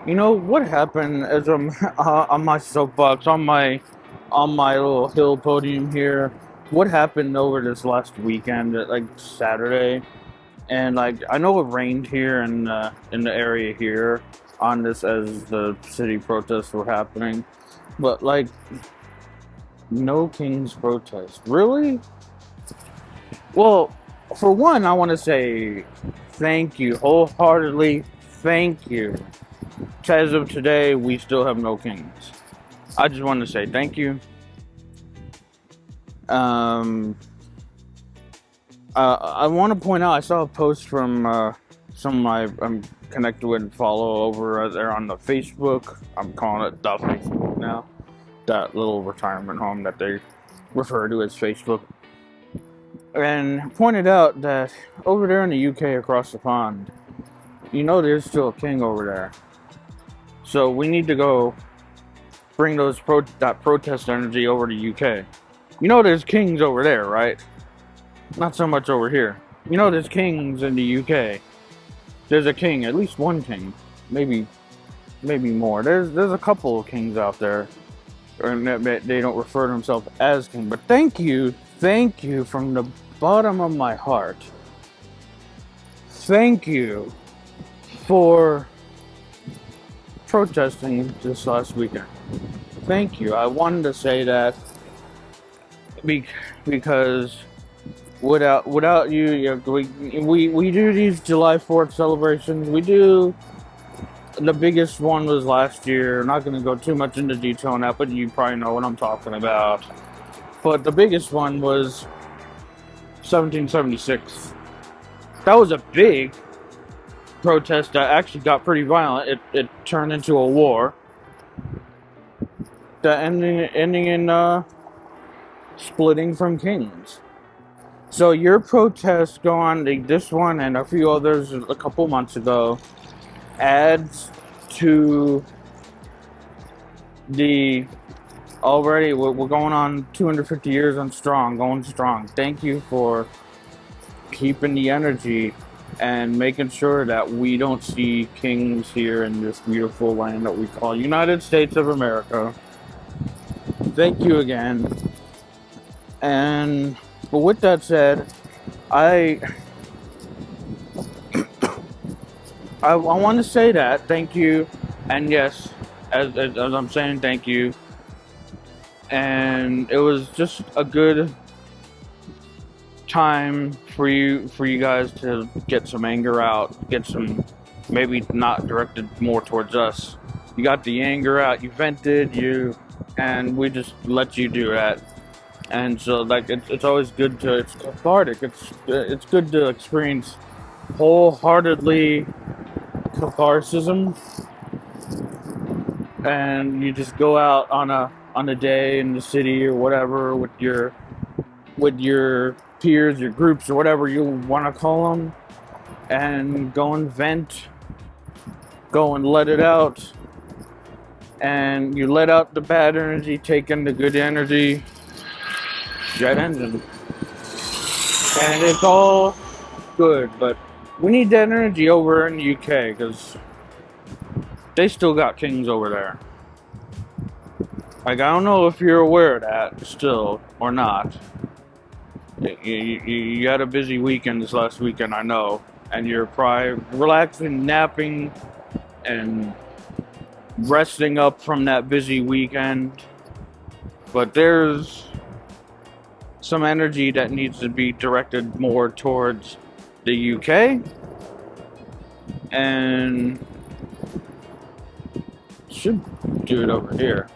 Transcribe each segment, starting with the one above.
You know what happened as I'm on my soapbox, on my little hill podium here? What happened over this last weekend, like Saturday? And like I know it rained here in the area here on this as the city protests were happening, but like no King's protest, really? Well, for one, I want to say thank you wholeheartedly. Thank you. As of today, we still have no Kings. I just want to say thank you. Um, I want to point out I saw a post from someone I'm connected with and follow over there on the Facebook. I'm calling it the Facebook now. That little retirement home that they refer to as Facebook. And pointed out that over there in the UK across the pond, there's still a king over there. So we need to go bring that protest energy over to UK. There's kings over there, right? Not so much over here. There's kings in the UK. There's a king, at least one king, maybe more. There's a couple of kings out there, and they don't refer to themselves as king. But thank you from the bottom of my heart. Thank you for protesting this last weekend. Thank you. I wanted to say that because without you, we do these July 4th celebrations. We do the biggest one was last year. I'm not going to go too much into detail on that, but you probably know what I'm talking about. But the biggest one was 1776. That was a big protest that actually got pretty violent. It turned into a war that ending in splitting from kings. So your protests go on, this one and a few others a couple months ago, adds to the already we're going on 250 years on going strong. Thank you for keeping the energy and making sure that we don't see kings here in this beautiful land that we call United States of America. Thank you again. And but with that said, I want to say that thank you, and yes, as I'm saying thank you, and it was just a good time for you guys to get some anger out, get some maybe not directed more towards us. You got the anger out, you vented, and we just let you do that. And so like it's always good to it's cathartic. It's good to experience wholeheartedly catharsism, and you just go out on a day in the city or whatever with your peers, your groups, or whatever you want to call them, and go and vent, go and let it out, and you let out the bad energy, take in the good energy, jet engine, and it's all good. But we need that energy over in the UK because they still got kings over there. Like, I don't know if you're aware of that still or not. You had a busy weekend this last weekend, I know, and you're probably relaxing, napping, and resting up from that busy weekend. But there's some energy that needs to be directed more towards the UK, and should do it over here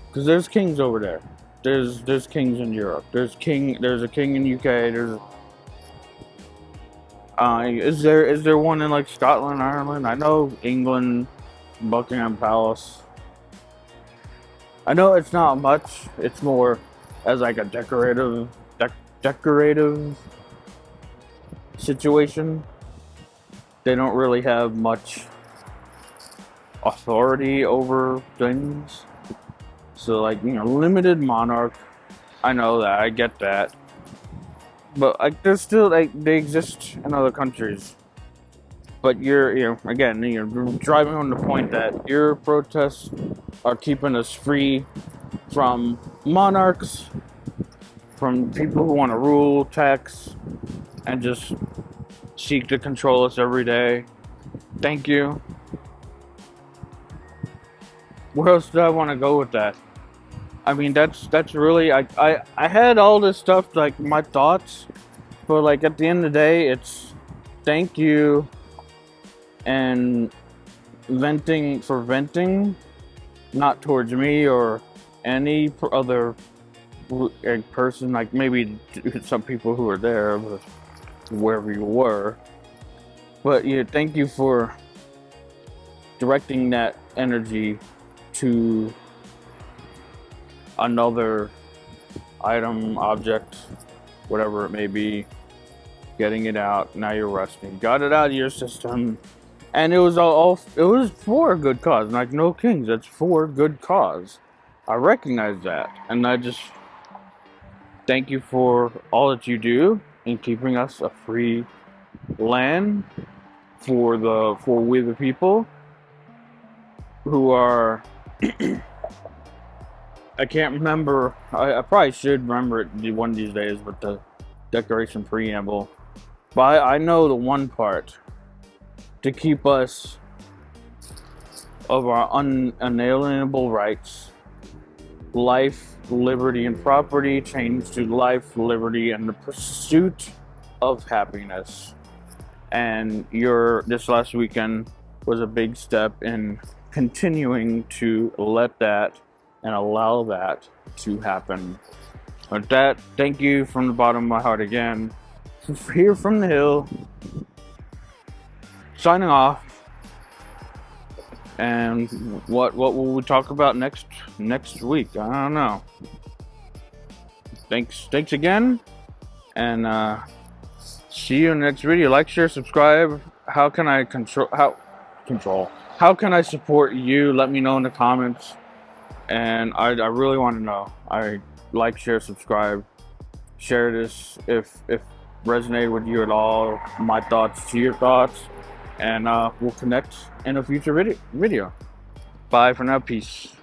because there's kings over there. There's kings in Europe. There's a king in UK. Is there one in like Scotland, Ireland? I know England, Buckingham Palace. I know it's not much. It's more as like a decorative situation. They don't really have much authority over things. So like, limited monarch. I know that. I get that. But like, there's still like they exist in other countries. But again, you're driving home the point that your protests are keeping us free from monarchs, from people who want to rule, tax, and just seek to control us every day. Thank you. Where else do I want to go with that? I mean, that's really I had all this stuff, like my thoughts, but like at the end of the day, it's thank you and venting, not towards me or any other person, like maybe some people who were there, but wherever you were. But yeah, thank you for directing that energy to another item, object, whatever it may be, getting it out. Now you're resting. Got it out of your system. And it was it was for a good cause. Like No Kings, it's for a good cause. I recognize that. And I just thank you for all that you do in keeping us a free land for we the people who are I can't remember. I probably should remember it one of these days with the Declaration Preamble. But I know the one part to keep us of our unalienable rights: life, liberty, and property, changed to life, liberty, and the pursuit of happiness. And this last weekend was a big step in continuing to let that and allow that to happen. With that, thank you from the bottom of my heart again. Here from the hill, signing off. And what will we talk about next week? I don't know. Thanks again, and see you in the next video. Like, share, subscribe. How can I How can I support you? Let me know in the comments. And I really want to know. I like, share, subscribe, share this if resonated with you at all. My thoughts to your thoughts, and we'll connect in a future video. Bye for now. Peace.